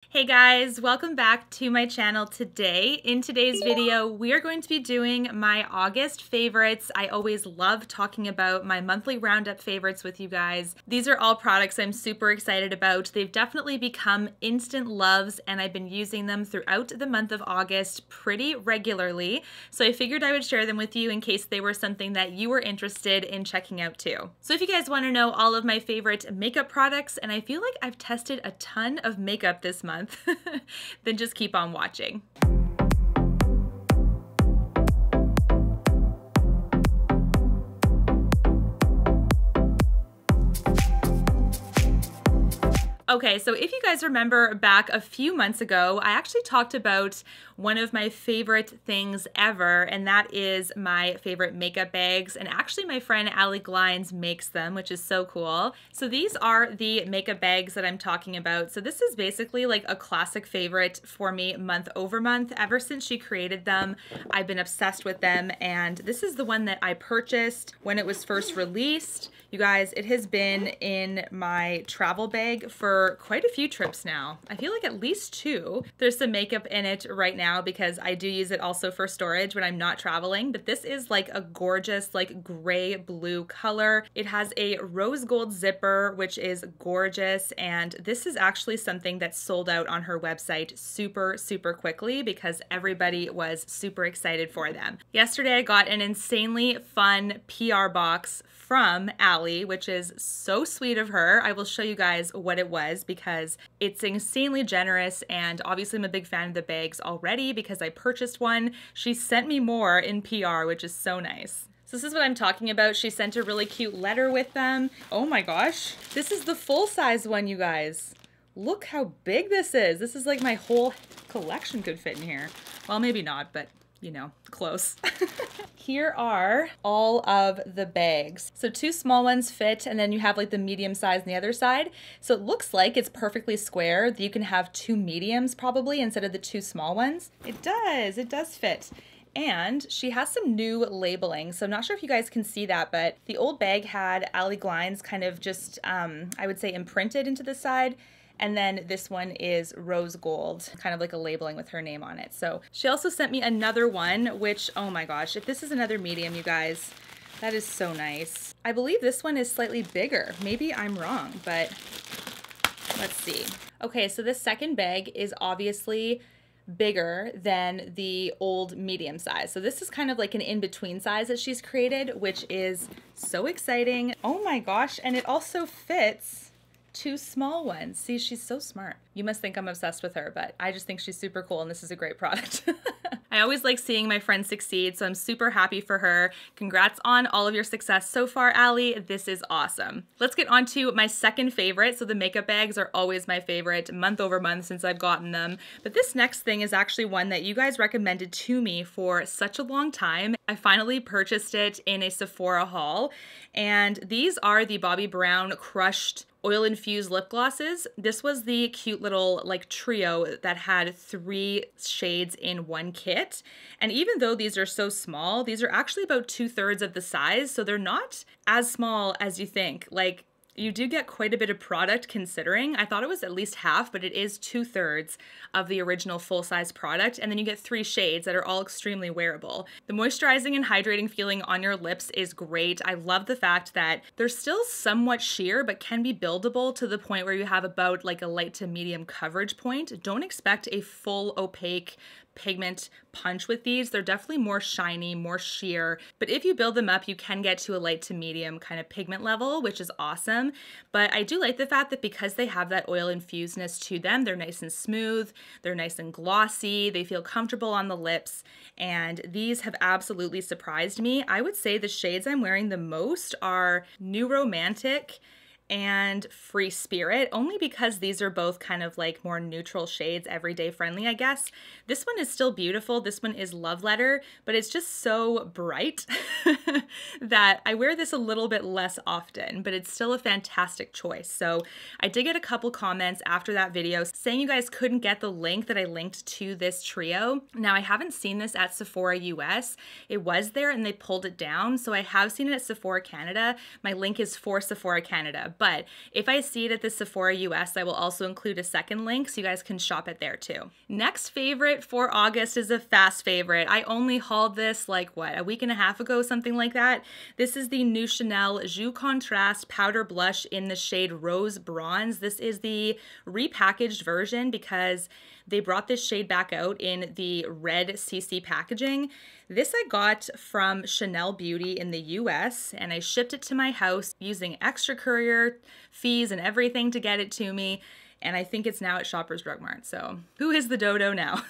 Hey guys, welcome back to my channel today. In today's video, we are going to be doing my August favorites. I always love talking about my monthly roundup favorites with you guys. These are all products I'm super excited about. They've definitely become instant loves and I've been using them throughout the month of August pretty regularly. So I figured I would share them with you in case they were something that you were interested in checking out too. So if you guys want to know all of my favorite makeup products, and I feel like I've tested a ton of makeup this month, then just keep on watching. Okay, so if you guys remember back a few months ago, I actually talked about one of my favorite things ever, and that is my favorite makeup bags. And actually my friend Allie Glines makes them, which is so cool. So these are the makeup bags that I'm talking about. So this is basically like a classic favorite for me month over month. Ever since she created them, I've been obsessed with them. And this is the one that I purchased when it was first released. You guys, it has been in my travel bag for quite a few trips now. I feel like at least two. There's some makeup in it right now because I do use it also for storage when I'm not traveling, but this is like a gorgeous like gray blue color. It has a rose gold zipper, which is gorgeous, and this is actually something that sold out on her website super quickly because everybody was super excited for them. Yesterday I got an insanely fun PR box from Allie, which is so sweet of her. I will show you guys what it was because it's insanely generous, and obviously I'm a big fan of the bags already because I purchased one. She sent me more in PR, which is so nice. So this is what I'm talking about. She sent a really cute letter with them. Oh my gosh, this is the full-size one, you guys. Look how big this is. This is like my whole collection could fit in here. Well, maybe not, but you know, close. Here are all of the bags. So two small ones fit, and then you have like the medium size on the other side. So it looks like it's perfectly square. You can have two mediums probably instead of the two small ones. It does fit. And she has some new labeling. So I'm not sure if you guys can see that, but the old bag had Allie Glines kind of just, I would say imprinted into the side. And then this one is rose gold, kind of like a labeling with her name on it. So she also sent me another one, which, oh my gosh, if this is another medium, you guys, that is so nice. I believe this one is slightly bigger. Maybe I'm wrong, but let's see. Okay, so this second bag is obviously bigger than the old medium size. So this is kind of like an in-between size that she's created, which is so exciting. Oh my gosh, and it also fits two small ones. See, she's so smart. You must think I'm obsessed with her, but I just think she's super cool and this is a great product. I always like seeing my friends succeed, so I'm super happy for her. Congrats on all of your success so far, Allie. This is awesome. Let's get on to my second favorite. So the makeup bags are always my favorite month over month since I've gotten them. But this next thing is actually one that you guys recommended to me for such a long time. I finally purchased it in a Sephora haul, and these are the Bobbi Brown Crushed Oil-Infused lip glosses. This was the cute little like trio that had 3 shades in one kit. And even though these are so small, these are actually about 2/3 of the size. So they're not as small as you think. Like, you do get quite a bit of product considering. I thought it was at least half, but it is 2/3 of the original full-size product. And then you get 3 shades that are all extremely wearable. The moisturizing and hydrating feeling on your lips is great. I love the fact that they're still somewhat sheer, but can be buildable to the point where you have about like a light to medium coverage point. Don't expect a full opaque pigment punch with these. They're definitely more shiny, more sheer, but if you build them up, you can get to a light to medium kind of pigment level, which is awesome. But I do like the fact that because they have that oil infusedness to them, they're nice and smooth, they're nice and glossy, they feel comfortable on the lips, and these have absolutely surprised me. I would say the shades I'm wearing the most are New Romantic and Free Spirit, only because these are both kind of like more neutral shades, everyday friendly, I guess. This one is still beautiful. This one is Love Letter, but it's just so bright that I wear this a little bit less often, but it's still a fantastic choice. So I did get a couple comments after that video saying you guys couldn't get the link that I linked to this trio. Now, I haven't seen this at Sephora US. It was there and they pulled it down. So I have seen it at Sephora Canada. My link is for Sephora Canada. but if I see it at the Sephora US, I will also include a second link so you guys can shop it there too. Next favorite for August is a fast favorite. I only hauled this like what, a week and a half ago, something like that. This is the new Chanel Joues Contraste Powder Blush in the shade Rose Bronze. This is the repackaged version because they brought this shade back out in the red CC packaging. This I got from Chanel Beauty in the US, and I shipped it to my house using extra courier fees and everything to get it to me. And I think it's now at Shoppers Drug Mart. So who is the dodo now?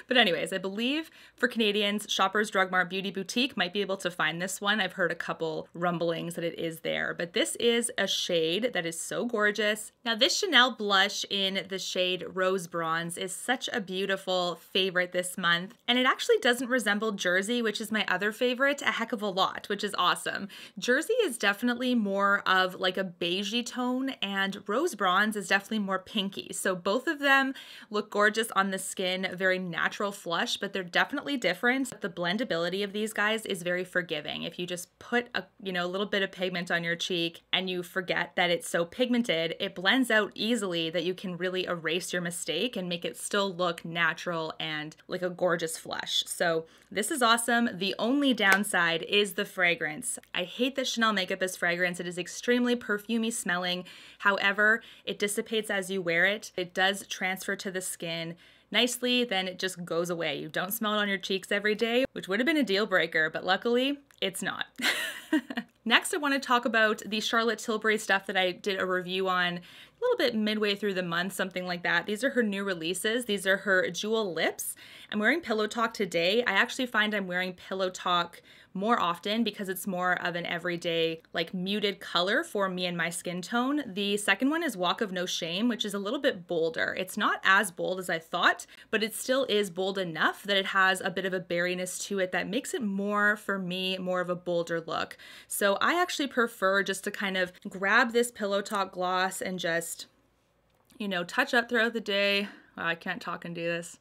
But anyways, I believe for Canadians, Shoppers Drug Mart Beauty Boutique might be able to find this one. I've heard a couple rumblings that it is there, but this is a shade that is so gorgeous. Now this Chanel blush in the shade Rose Bronze is such a beautiful favorite this month. And it actually doesn't resemble Jersey, which is my other favorite, a heck of a lot, which is awesome. Jersey is definitely more of like a beigey tone, and Rose Bronze is definitely more pinky. So both of them look gorgeous on the skin, very natural flush, but they're definitely different. The blendability of these guys is very forgiving. If you just put a little bit of pigment on your cheek and you forget that it's so pigmented, it blends out easily that you can really erase your mistake and make it still look natural and like a gorgeous flush. So this is awesome. The only downside is the fragrance. I hate that Chanel makeup is fragrance. It is extremely perfumey smelling. However, it dissipates as you wear it. It does transfer to the skin nicely, then it just goes away. You don't smell it on your cheeks every day, which would have been a deal breaker, but luckily it's not. Next, I want to talk about the Charlotte Tilbury stuff that I did a review on a little bit midway through the month, something like that. These are her new releases. These are her Jewel lips. I'm wearing Pillow Talk today. I actually find I'm wearing Pillow Talk more often because it's more of an everyday, like muted color for me and my skin tone. The second one is Walk of No Shame, which is a little bit bolder. It's not as bold as I thought, but it still is bold enough that it has a bit of a berryness to it that makes it more, for me, more of a bolder look. So I actually prefer just to kind of grab this Pillow Talk gloss and just, touch up throughout the day. Wow, I can't talk and do this.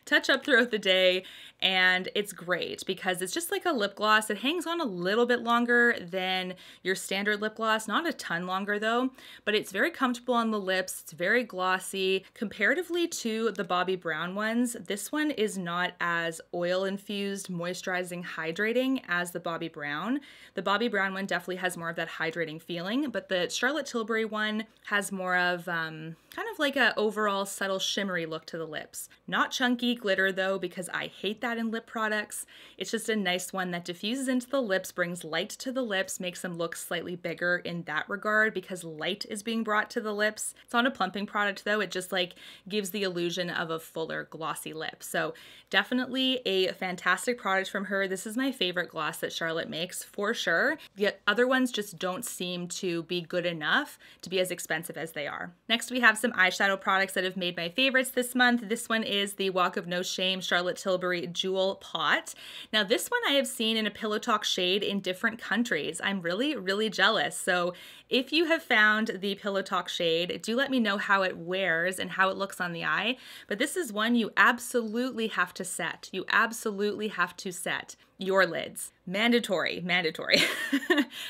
Touch up throughout the day, and it's great because it's just like a lip gloss. It hangs on a little bit longer than your standard lip gloss, not a ton longer though, but it's very comfortable on the lips. It's very glossy. Comparatively to the Bobbi Brown ones, this one is not as oil-infused, moisturizing, hydrating as the Bobbi Brown. The Bobbi Brown one definitely has more of that hydrating feeling, but the Charlotte Tilbury one has more of kind of like a overall subtle shimmery look to the lips. Not chunky glitter though, because I hate that in lip products. It's just a nice one that diffuses into the lips, brings light to the lips, makes them look slightly bigger in that regard because light is being brought to the lips. It's not a plumping product though. It just like gives the illusion of a fuller glossy lip. So definitely a fantastic product from her. This is my favorite gloss that Charlotte makes for sure. The other ones just don't seem to be good enough to be as expensive as they are. Next, we have some eyeshadow products that have made my favorites this month. This one is the Walk of No Shame Charlotte Tilbury Jewel Pot. Now this one I have seen in a Pillow Talk shade in different countries. I'm really, really jealous. So if you have found the Pillow Talk shade, do let me know how it wears and how it looks on the eye. But this is one you absolutely have to set. You absolutely have to set your lids. Mandatory, mandatory.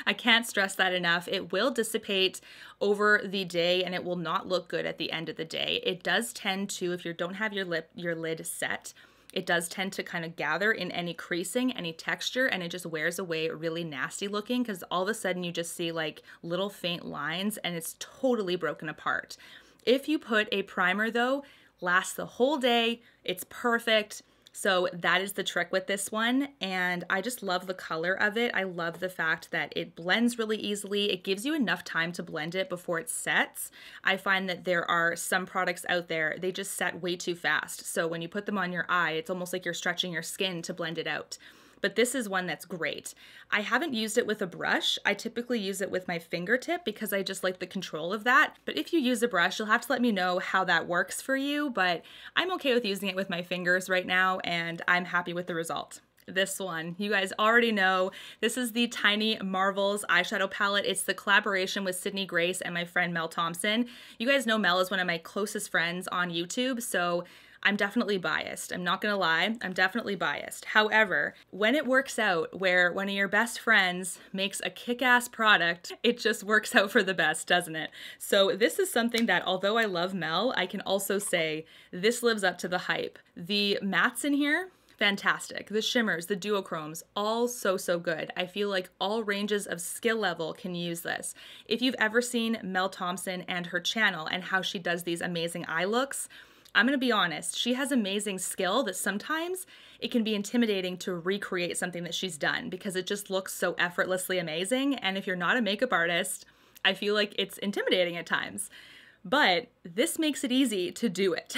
I can't stress that enough. It will dissipate over the day and it will not look good at the end of the day. It does tend to, if you don't have your lid set, it does tend to kind of gather in any creasing, any texture, and it just wears away really nasty looking because all of a sudden you just see like little faint lines and it's totally broken apart. If you put a primer though, lasts the whole day, it's perfect. So that is the trick with this one, and I just love the color of it. I love the fact that it blends really easily. It gives you enough time to blend it before it sets. I find that there are some products out there, they just set way too fast. So when you put them on your eye, it's almost like you're stretching your skin to blend it out. But this is one that's great. I haven't used it with a brush. I typically use it with my fingertip because I just like the control of that. But if you use a brush, you'll have to let me know how that works for you. But I'm okay with using it with my fingers right now, and I'm happy with the result. This one, you guys already know, this is the Tiny Marvels eyeshadow palette. It's the collaboration with Sydney Grace and my friend Mel Thompson. You guys know Mel is one of my closest friends on YouTube, so I'm definitely biased. I'm not gonna lie, I'm definitely biased. However, when it works out where one of your best friends makes a kick-ass product, it just works out for the best, doesn't it? So this is something that, although I love Mel, I can also say this lives up to the hype. The mattes in here, fantastic. The shimmers, the duochromes, all so good. I feel like all ranges of skill level can use this. If you've ever seen Mel Thompson and her channel and how she does these amazing eye looks, I'm gonna be honest, she has amazing skill that sometimes it can be intimidating to recreate something that she's done because it just looks so effortlessly amazing. And if you're not a makeup artist, I feel like it's intimidating at times. But this makes it easy to do it.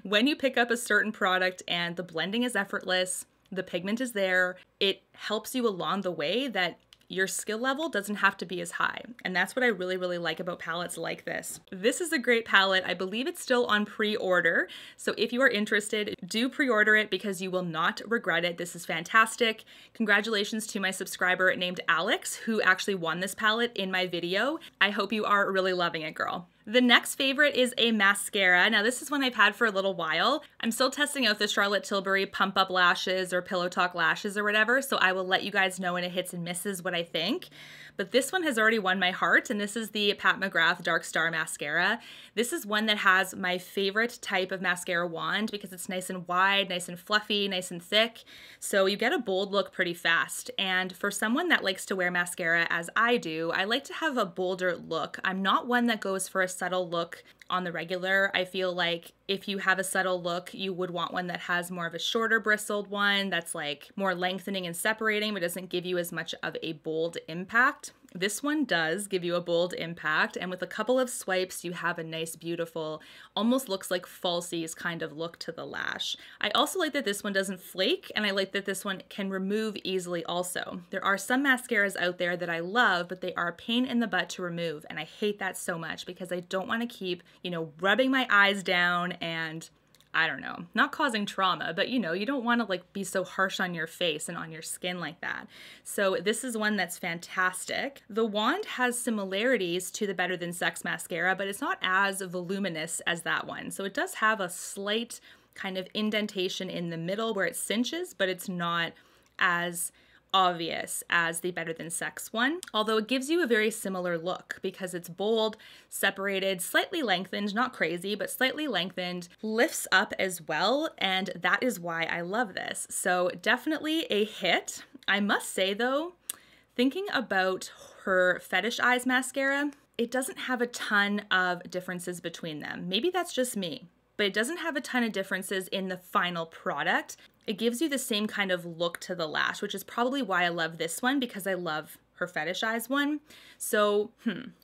When you pick up a certain product and the blending is effortless, the pigment is there, it helps you along the way that your skill level doesn't have to be as high. And that's what I really like about palettes like this. This is a great palette. I believe it's still on pre-order. So if you are interested, do pre-order it because you will not regret it. This is fantastic. Congratulations to my subscriber named Alex, who actually won this palette in my video. I hope you are really loving it, girl. The next favorite is a mascara. Now this is one I've had for a little while. I'm still testing out the Charlotte Tilbury Pump Up Lashes or Pillow Talk Lashes or whatever, so I will let you guys know when it hits and misses what I think. But this one has already won my heart, and this is the Pat McGrath Dark Star Mascara. This is one that has my favorite type of mascara wand because it's nice and wide, nice and fluffy, nice and thick. So you get a bold look pretty fast. And for someone that likes to wear mascara as I do, I like to have a bolder look. I'm not one that goes for a subtle look on the regular. I feel like if you have a subtle look, you would want one that has more of a shorter bristled one that's like more lengthening and separating, but doesn't give you as much of a bold impact. This one does give you a bold impact, and with a couple of swipes, you have a nice, beautiful, almost looks like falsies kind of look to the lash. I also like that this one doesn't flake, and I like that this one can remove easily also. There are some mascaras out there that I love, but they are a pain in the butt to remove, and I hate that so much because I don't want to keep, you know, rubbing my eyes down and I don't know, not causing trauma, but you know, you don't want to like be so harsh on your face and on your skin like that. So this is one that's fantastic. The wand has similarities to the Better Than Sex mascara, but it's not as voluminous as that one. So it does have a slight kind of indentation in the middle where it cinches, but it's not as obvious as the Better Than Sex one, although it gives you a very similar look because it's bold, separated, slightly lengthened, not crazy, but slightly lengthened, lifts up as well, and that is why I love this. So definitely a hit. I must say though, thinking about her Fetish Eyes mascara, it doesn't have a ton of differences between them. Maybe that's just me, but it doesn't have a ton of differences in the final product. It gives you the same kind of look to the lash, which is probably why I love this one because I love her Fetish Eyes one. So,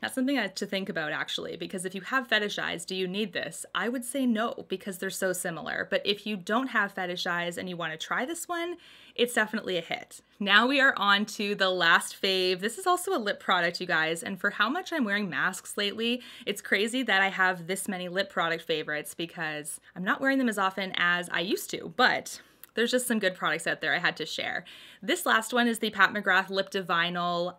that's something to think about actually, because if you have fetish eyes, do you need this? I would say no, because they're so similar. But if you don't have fetish eyes and you want to try this one, it's definitely a hit. Now we are on to the last fave. This is also a lip product, you guys, and for how much I'm wearing masks lately, it's crazy that I have this many lip product favorites because I'm not wearing them as often as I used to, but there's just some good products out there I had to share. This last one is the Pat McGrath Lip De Vinyl,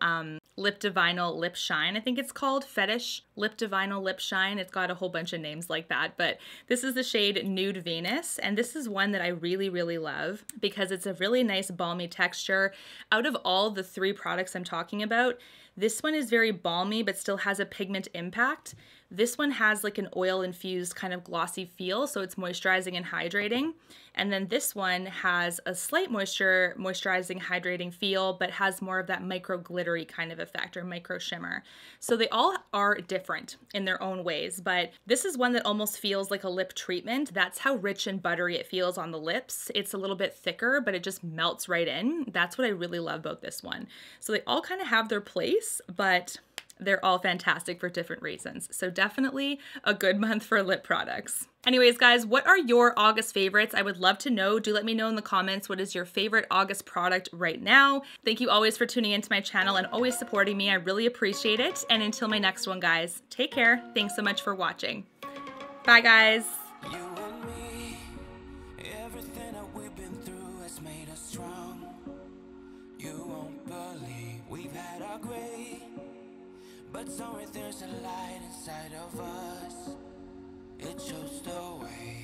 Lip Shine, I think it's called. Fetish Lip De Vinyl Lip Shine. It's got a whole bunch of names like that, but this is the shade Nude Venus, and this is one that I really love because it's a really nice balmy texture. Out of all the three products I'm talking about, this one is very balmy but still has a pigment impact. This one has like an oil-infused kind of glossy feel, so it's moisturizing and hydrating. And then this one has a slight moisturizing, hydrating feel, but has more of that micro glittery kind of effect or micro shimmer. So they all are different in their own ways, but this is one that almost feels like a lip treatment. That's how rich and buttery it feels on the lips. It's a little bit thicker, but it just melts right in. That's what I really love about this one. So they all kind of have their place, but they're all fantastic for different reasons. So definitely a good month for lip products. Anyways, guys, what are your August favorites? I would love to know. Do let me know in the comments what is your favorite August product right now. Thank you always for tuning into my channel and always supporting me. I really appreciate it. And until my next one, guys, take care. Thanks so much for watching. Bye, guys. You and me, everything that we've been through has made us strong. You won't believe we've had our gray, but somewhere there's a light inside of us. It shows the way.